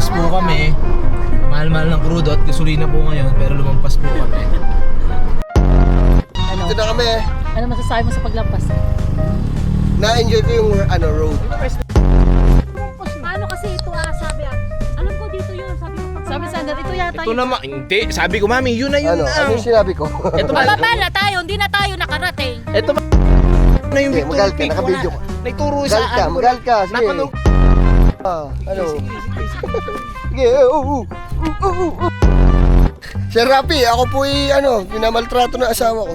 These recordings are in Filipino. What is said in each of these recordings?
lumampas po kami. Mahal-mahal ng crudo at gasolina po ngayon, pero lumampas po kami. Ano? Ito na kami. Ano masasabi mo sa paglampas? Na-enjoy ko yung road. Paano kasi ito sabi alam ko dito yun, sabi ko Sabi sa Ander, ito yata Ito naman, hindi. Sabi ko, mami, yun na yun. Ano yung sinabi ko? Ito ba? Bababa na tayo, hindi na tayo nakarating. Ito ba? Na yung Hindi, Victory magalit ka, Peak. nakabidyo ka. Nagturo sa Magalit ka, magalit ka. Sige. Napanood. Ano? Sige, Sir Rapi, ako po pinamaltrato ng asawa ko.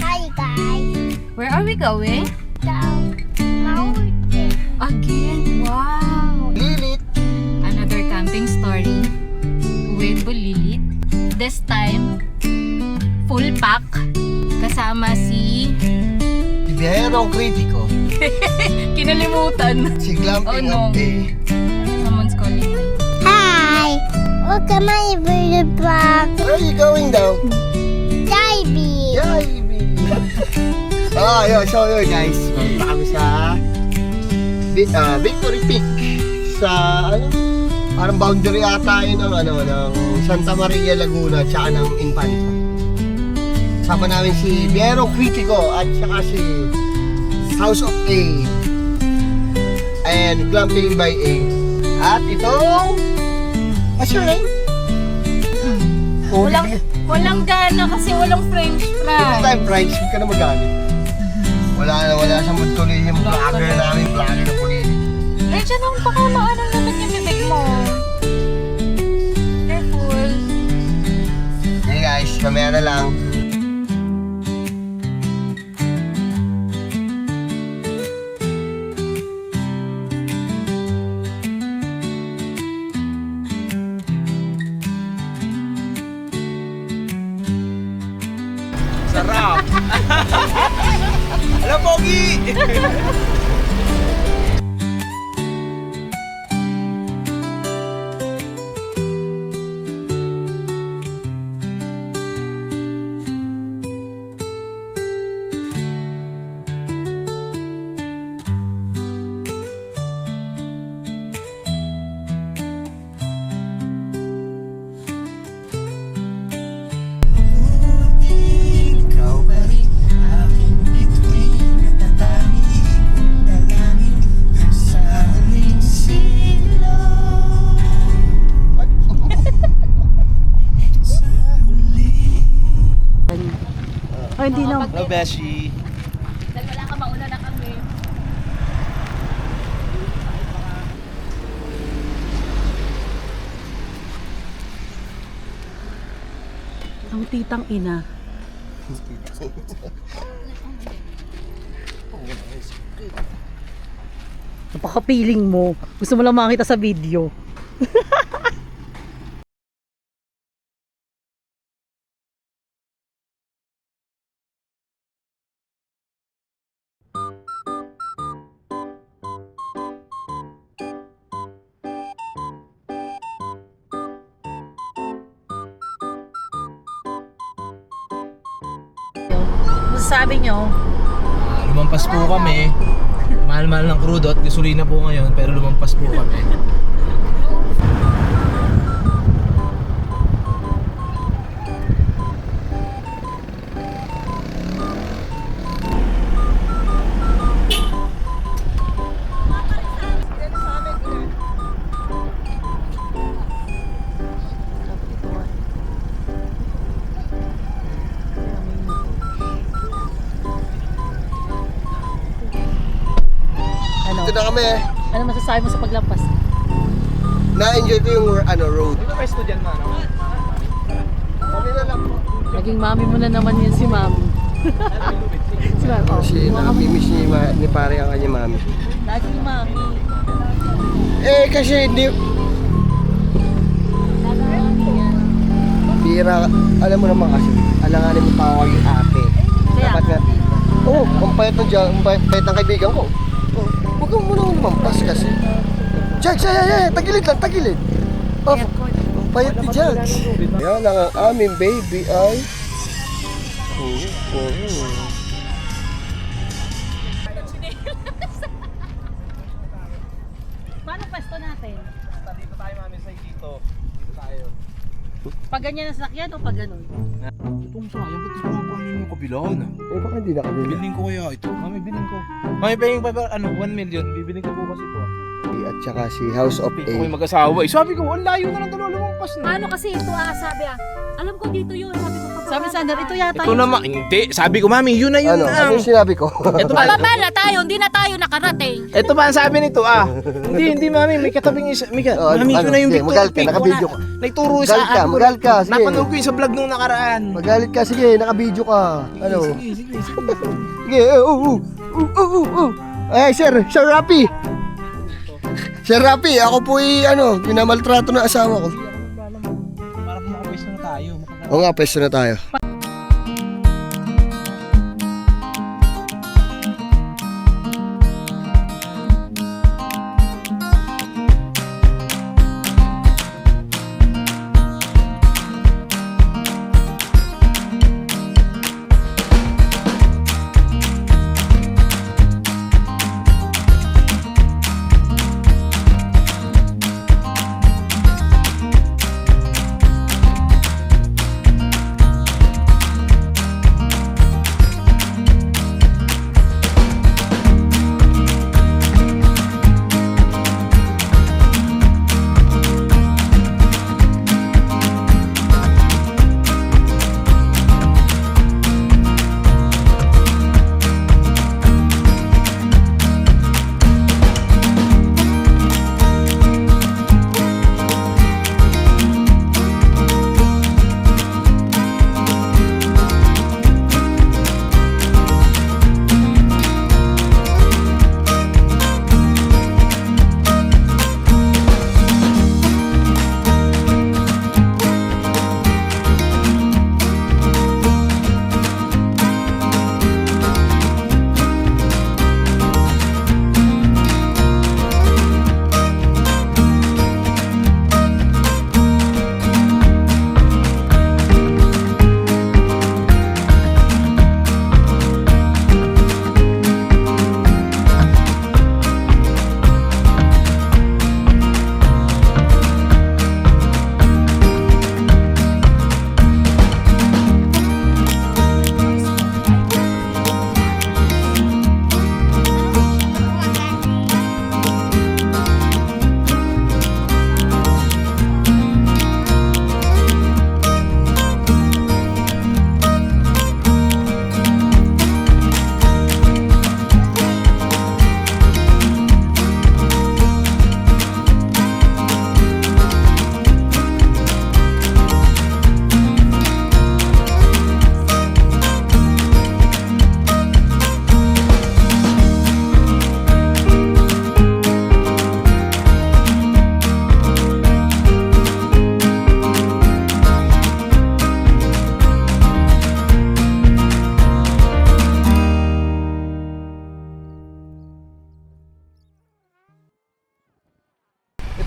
Hi guys, Where are we going? down mountain. Again, wow! Lilit. Another camping story with Bulilit. This time, full pack. Kasama si... Biyayarong kritiko. Kinalimutan. Si Glamping Oh, no. Update. Someone's calling me. Hi, welcome my video vlog. Where are you going daw? Diving. Yay! Yun. So yun guys, punta kami sa Victory Peak. Sa parang boundary ata yun ng Santa Maria Laguna tsaka ng Infante. Sama namin si Biero Critico at saka si House of A and Glamping by A. At itong what's your name? Walang gana kasi walang french Every fries. time price, huwag ka na magamit. Wala sa mood tuloy yung vlogger namin, vlogger na pulili. Eh, dyan ang baka maanong naman yung bibig mo. Careful. Hey guys, mamaya na lang. Sarap. Alam, Pogi! Oh, hindi na. Hello, Beshi. Dahil wala ka, mauna na kami. Ang titang ina. Napaka-feeling mo. Gusto mo lang makita sa video. Masasabi nyo? Lumampas po kami. Mahal-mahal ng crudo at gasolina po ngayon, pero lumampas po kami. Ano? Ito na kami. Ano masasabi mo sa paglampas? Na-enjoy ko yung road. Ano ba estudyant mo, ano? Okay na lang po. Naging mami mo na naman yan si mami. Si mami. Oh, Kasi nakapimiss ni pare ang kanya mami. Laging mami. Kasi hindi... Bira, alam mo naman kasi, alanganin mo pa ako yung ate. mo, ang payat ng dyan, ang payat ng kaibigan ko. Oh, huwag kang muna lumampas kasi. Jags, tagilid lang, tagilid. Oh, ang payat ni Jags. Yan ang aming baby ay... Paano pwesto natin? Dito tayo mami sa dito. Dito tayo. Pag ganyan ang sasakyan o pag ganun? Itong sayang, ba't ito nga panin yung kabilaan ah? Eh, baka hindi nakabili. Biling ko kaya ito. Mami, biling ko. Mami, paying pa 1 million. Bibiling ko po kasi ito ah. At saka si House of Ito ko A. yung mag-asawa eh. Sabi ko, ang layo na lang dalawa lumampas na. Paano kasi ito sabi alam ko dito yun. Sabi ko Sabi Sander, ito yata Ito naman, hindi. Sabi ko, mami, yun na yun Ano? lang. Ano yung sinabi ko? Ito ba? Bababa na tayo, hindi na tayo nakarating. Ito ba ang sabi nito ah? Hindi mami, may katabing isa. Oh, Mami, yun na yung sige, Victor magalit ka, Peak. nakabidyo ka. Naituro sa Magalit ka, akin. magalit ka, sige. Napanood ko yun sa vlog nung nakaraan. Magalit ka, sige, nakabidyo ka. Ano? Sige. Sige, Ay, Sir Rapi. Sir Rapi, ako po minamaltrato ng asawa ko. Para makapwesto na tayo. Oo nga, pwesto na tayo.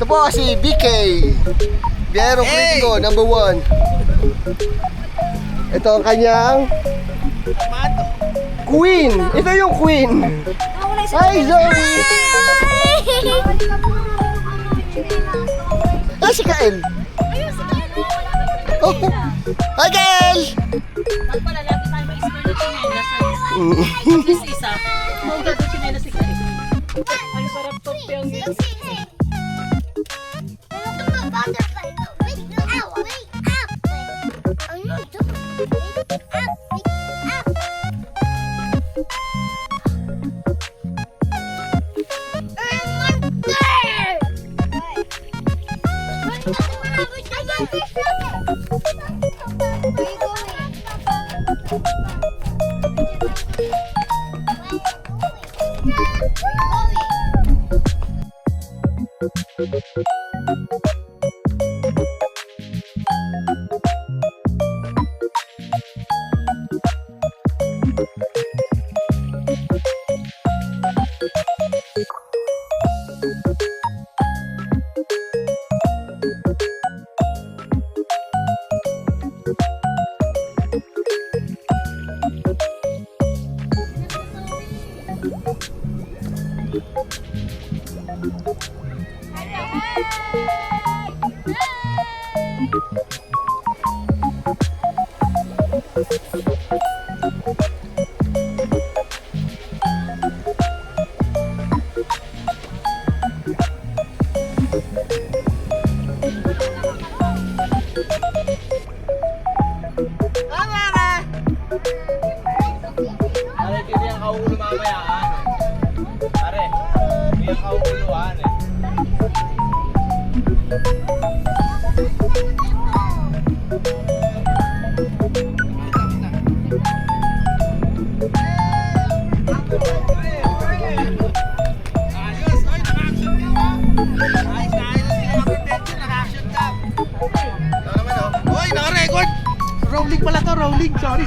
Ito po si BK. Biyerong Critico, number 1. Ito ang kanyang Queen. Ito yung Queen. Hi, Zoe. Ah, si Kael. Oh. Hi, Kael. Pala, lagi tayo may isma na chinelas. This isa. Maugat na chinelas si Kai. Ay, sarap topyang dito. Pare, hindi ang kauulo mamaya. Pare, hindi ang kauuluan eh. Hoy, naka-record! Rolling pala to, rolling. Sorry.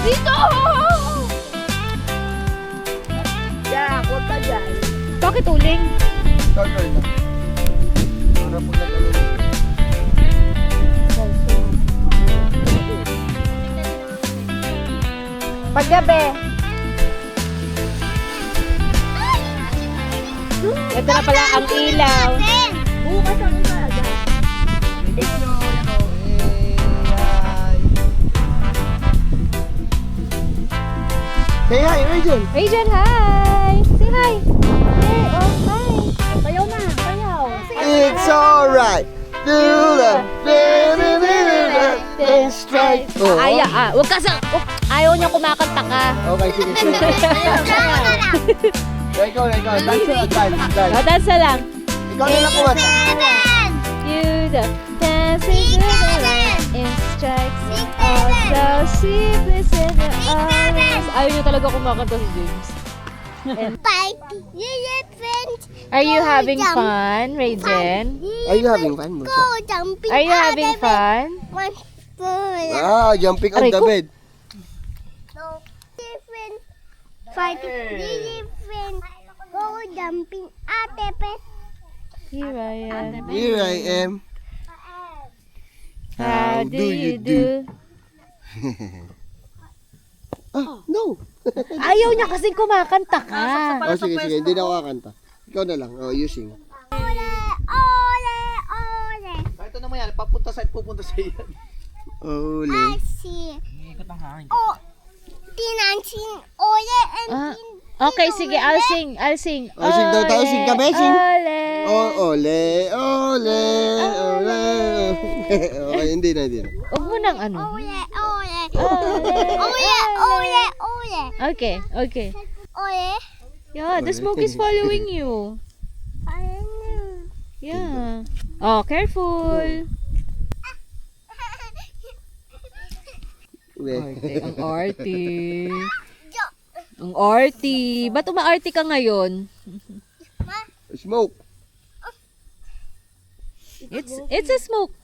Dito! Jack, huwag ka dyan. Bakit uling? Turtle na. Para po nag-alun. Paggabi. Ito na pala ang ilaw. Bukas ang umaga. Say hi, Rachel. Rachel, hi! Say hi! Hey, oh, hi! Sayaw na, sayaw! It's alright. Do the strike. Oh. Huwag ka sa... ayaw niya kumakanta ka. Okay, sige. Ikaw. Dance na lang. Ikaw na lang kumanta. You the dancing to the light and strikes also sleepless in the arms. Ayaw niya talaga kumakanta si James. Are you having fun, Raiden? Are you having fun, Mucho? jumping. Are you having fun? Jumping on Aray the ko. bed. No. Different. Different. Go jumping. Ate, pet. Here I am. Here I am. How do you do? No. Ayaw niya kasing kumakanta ka. Oh, sige, hindi na ako kakanta. Ikaw na lang. Oh, you sing. Ole, ole, ole. Kahit ano mangyari, pupunta sa iyan. Ole. I see. Ikot ang hangin. Oh, tinancing ole and Okay, sige, I'll sing. Oh, sing daw tayo. Sing kami, sing. Ole. Oh, ole, ole, ole. Okay, hindi na. Huwag mo nang ano. ole, ole. Ole. Ole, ole, ole. Okay. Ole. Yeah, the smoke is following you. Ano? Yeah. Oh, careful. Ang arty. Ang arty. Ba't umaarty ka ngayon? Smoke. It's a smoke.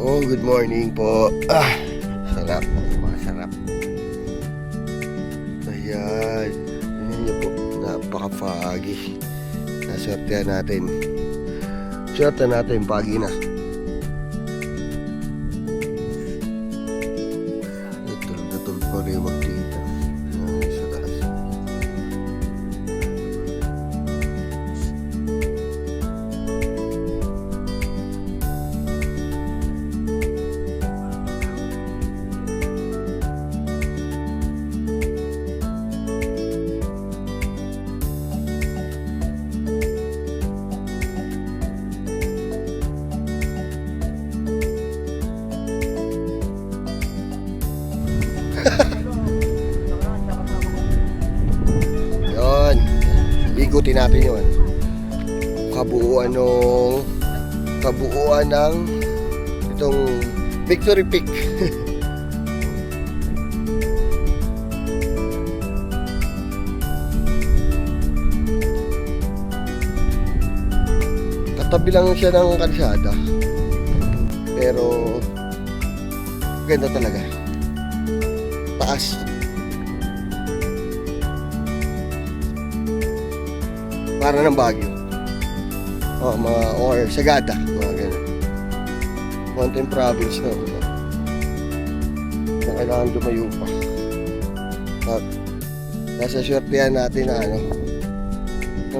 Oh, good morning po. Sarap. Masarap. Ayan. Tingnan niyo po. Napaka-foggy. Naswertehan natin. Swerte natin. Pagi na. Natulog pa rin magkita. Sa taas. ikutin natin yun. Kabuuan ng itong Victory Peak. Katabi lang siya ng kalsada. Pero ganda talaga. Taas. Para ng Baguio. Oh, mga or Sagada, mga ganun. Mountain province na. Na kailangan lumayo pa. At nasa swertihan natin na na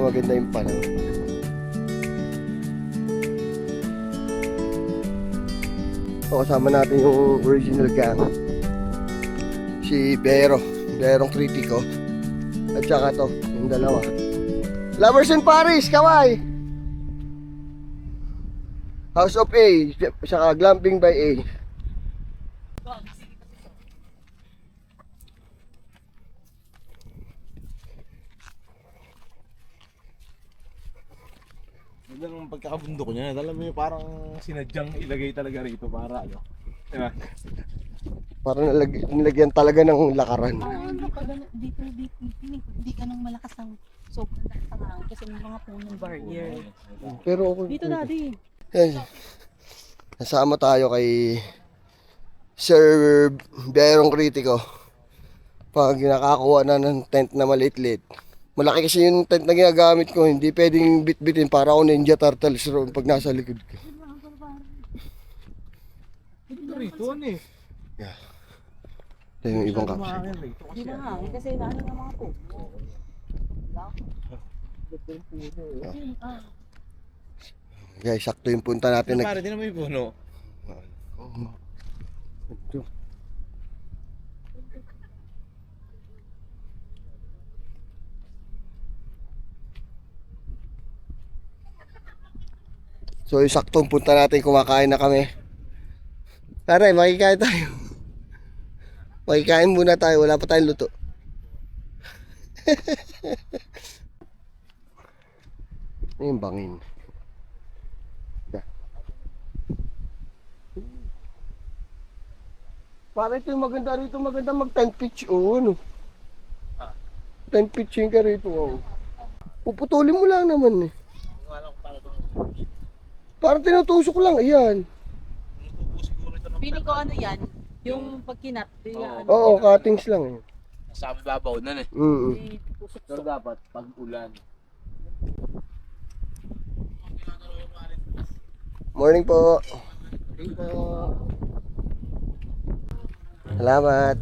maganda yung panahon. So, kasama natin yung original gang. Si Berong Critico. At saka to, yung dalawa. Lovers in Paris, kaway! House of A, saka Glamping by A. Ganda ng pagkakabundok niya. Alam mo yung parang sinadyang ilagay talaga rito para Diba? Parang nilagyan talaga ng lakaran. Dito, hindi ganun malakas ang sobrang lakas ng hangin kasi may mga punong barrier. Pero okay. Dito daddy. Yan. Nasama tayo kay Sir Berong Critico. Pag nakakuha na ng tent na maliit-liit. Malaki kasi yung tent na ginagamit ko, hindi pwedeng bit-bitin para ako Ninja Turtles roon pag nasa likod ko. Ito rito, Yeah. Ito yung ibang caption. Di ba hangin kasi ano ng mga puno. Guys, sakto yung punta natin. Pare, din naman yung puno. Ito. So yung saktong punta natin, kumakain na kami. Tara, makikain tayo. Makikain muna tayo, wala pa tayong luto. Ito yung bangin. Yeah. Para ito yung maganda rito, maganda mag tent pitch. Oo, ano. Tent pitching ka rito. Oh. Puputulin mo lang naman eh. Para tinutusok lang, ayan. Pili ko ano yan, yung pagkinat. Oo, cuttings lang eh. Sa babaw na Pero dapat pag ulan. Morning po. Salamat.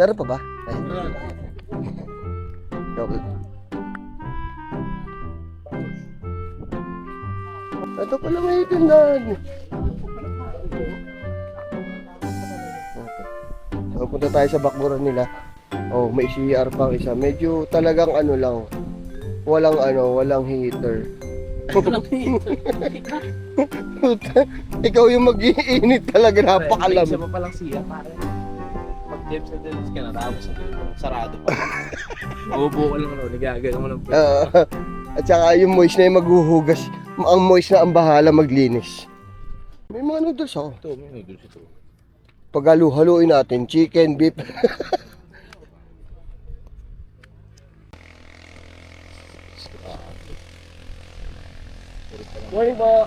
Meron pa ba? Ay. Double. Ito pala may tindahan. So, punta tayo sa bakburan nila. Oh, may CR pang isa. Medyo talagang ano lang. Walang heater. Ikaw yung mag-iinit talaga, napakalam. Isa pa palang siya, pare. Pag James na din ka na, tapos sarado pa. Ubo ka lang nagagano mo lang. At saka yung moist na yung maghuhugas. Ang moist na ang bahala maglinis. May mga noodles ako. Ito, may noodles ito. Pag halu-haluin natin, chicken, beef. Morning po.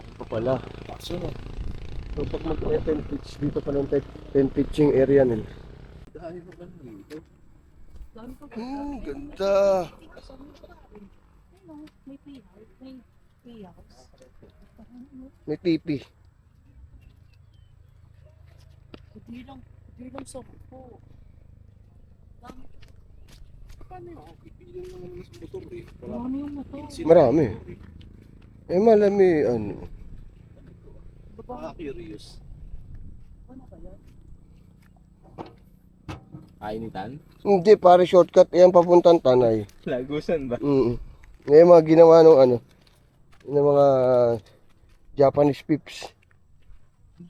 Ito pala. So pag mag-tent pitch, dito pa ng tent pitching area nila. Ganda. May pipi. Hindi lang sa po. Marami yung motor. Marami. Eh malami ano. Curious. Kainitan? Hindi, pare shortcut yan papuntang Tanay. Lagusan ba? Ngayon mga ginawa nung ng mga Japanese pips.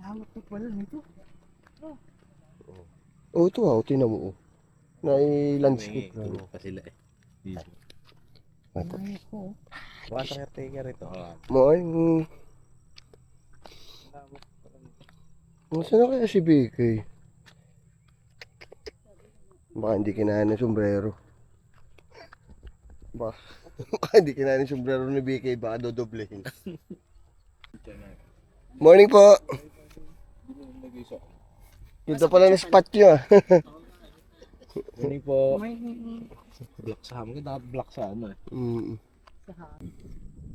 Lawak po pala nito. Oo, ito ah. Tinan mo. Nai-landscape Ito lang. pa sila eh. Dito. Ito. Baka caretaker ito. Morning. Saan na kaya si BK? Baka hindi kinain ng sombrero. Baka hindi kinain ng sombrero ni BK. Baka dodoblehin. Morning po. Dito pala na spot nyo ah. Morning po. Black sa amin. Dapat black sa ano eh.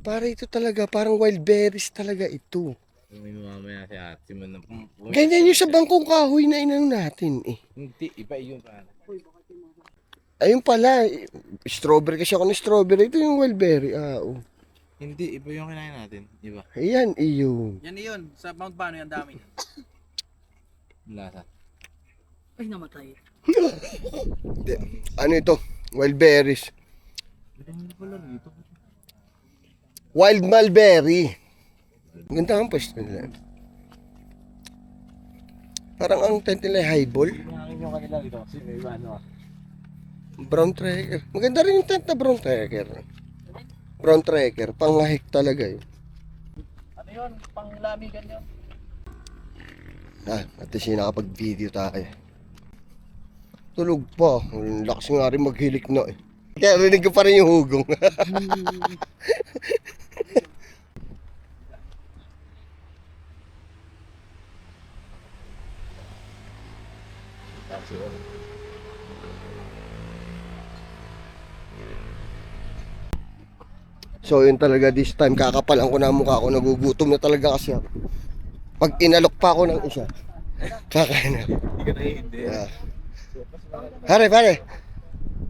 Para ito talaga, parang wild berries talaga ito. May mamaya si ate mo na. Ganyan yung sa bangkong kahoy na inano natin eh. Hindi, iba yun pa. Ayun pala, strawberry kasi ako ng strawberry. Ito yung wild berry. Oh. Hindi, iba yung kinain natin. Iba. Ayan, iyon. Yan yun. Sa Mount Bano yan dami. Lasa. Ay, namatay. Ano ito? Wild berries. Wild mulberry. Ganda ang pwesto nila. Parang ang tent nila ay highball. Mahangin yung kanila dito. Kasi may iba ano ah. Brown tracker. Maganda rin yung tent na brown tracker. Brown tracker. Pangahik talaga yun. Ano yun? Panglamigan yun. At least nakapag-video tayo. Tulog pa. Lakas nga rin maghilik na eh. Kaya rinig ko pa rin yung hugong. So yun talaga this time kakapalan ko na ang mukha ko, nagugutom na talaga kasi ako. Pag inalok pa ako ng isa, kakain na. Hindi ka nahihindi. Pare,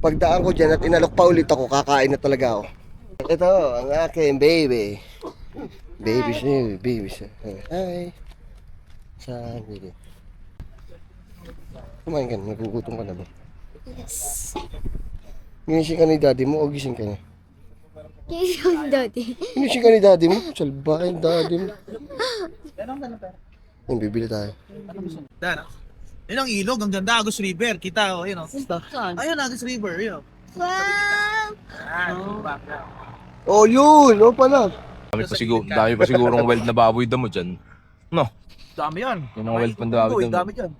pagdaan ko dyan at inalok pa ulit ako, kakain na talaga ako. Ito, ang aking baby. Baby siya. Hi. Saan dito? Kumain ka na, nagugutom ka na ba? Yes. Ginising ka ni daddy mo o gising ka na? Yung daddy. Ginising ka ni daddy mo? Salba yung daddy mo. Yung bibili tayo. Dan. Yun ang ilog. Ang ganda. Agus River. Kita o. Yun o. Saan? Ayun, Agus River. Yun o. Wow. Oh, yun! Oh, pala. Dami pa sigurong wild na baboy damo dyan. No? Dami yan. Yung mga wild pang baboy damo. Dami dyan.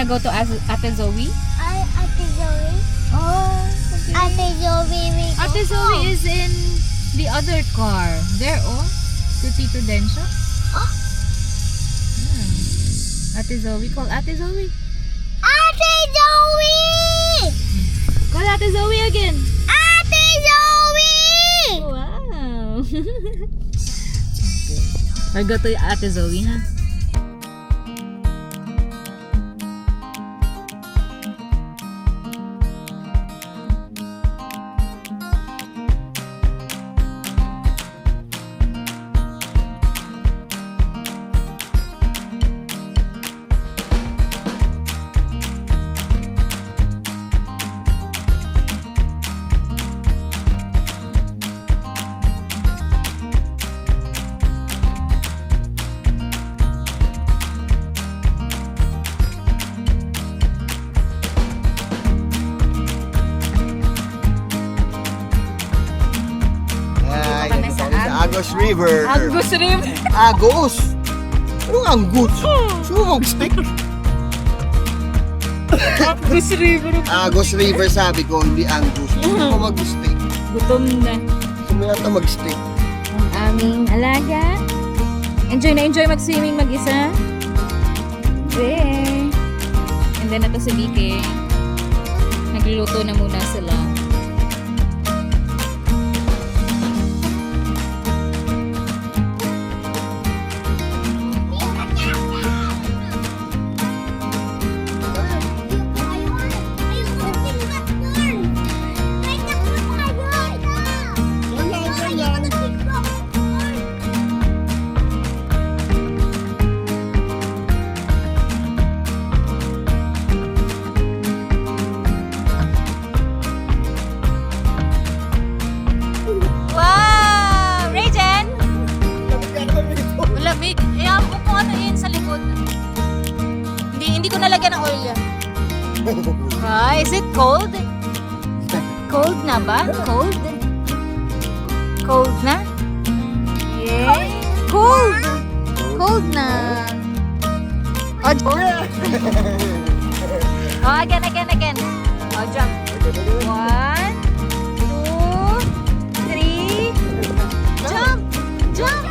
go to Ate Zoe? Ate Zoe. Oh, okay. Ate Zoe, we go Ate Zoe home. is in the other car. There, oh. To Tito Densha. Oh. Ate Zoe. Call Ate Zoe. Ate Zoe! Call Ate Zoe again. Ate Zoe! Wow. I'll go to Ate Zoe, ha? Ay, kami nandito sa kami sa Agos River. Agus rin. Agos? Anong Angus? Gusto mo mag-stick? Agus River. Agos River sabi ko, hindi Angus. Gusto mo mag-stick? Gutom na. Gusto mo yata mag-stick? Ang aming alaga. Enjoy na enjoy mag-swimming mag-isa. Okay. And then ito si BK. Nagluluto na muna sila. Wow! Regen! Malamig. Iyan ko kung ano yun sa likod. Hindi ko nalagyan ng oil yan. Is it cold? Cold na ba? Cold? Cold na? Yeah. Cold! Cold na. Oh, oh, again. Oh, jump. 1, 2, 3. Jump! Jump!